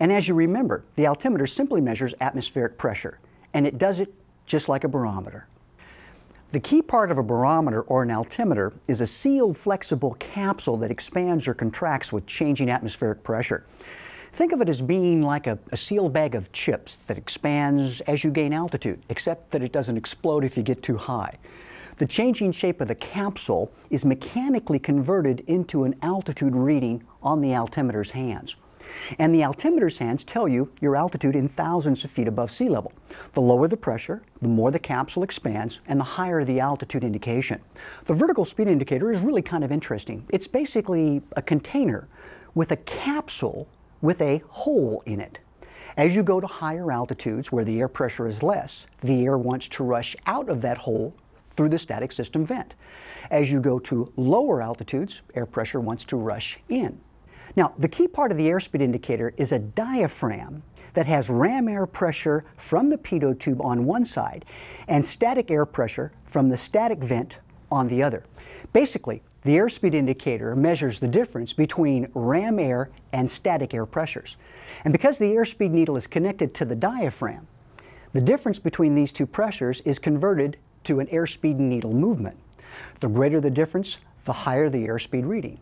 And as you remember, the altimeter simply measures atmospheric pressure, and it does it just like a barometer. The key part of a barometer or an altimeter is a sealed, flexible capsule that expands or contracts with changing atmospheric pressure. Think of it as being like a sealed bag of chips that expands as you gain altitude, except that it doesn't explode if you get too high. The changing shape of the capsule is mechanically converted into an altitude reading on the altimeter's hands. And the altimeter's hands tell you your altitude in thousands of feet above sea level. The lower the pressure, the more the capsule expands, and the higher the altitude indication. The vertical speed indicator is really kind of interesting. It's basically a container with a capsule with a hole in it. As you go to higher altitudes where the air pressure is less, the air wants to rush out of that hole through the static system vent. As you go to lower altitudes, air pressure wants to rush in. Now, the key part of the airspeed indicator is a diaphragm that has ram air pressure from the pitot tube on one side and static air pressure from the static vent on the other. Basically, the airspeed indicator measures the difference between ram air and static air pressures. And because the airspeed needle is connected to the diaphragm, the difference between these two pressures is converted to an airspeed needle movement. The greater the difference, the higher the airspeed reading.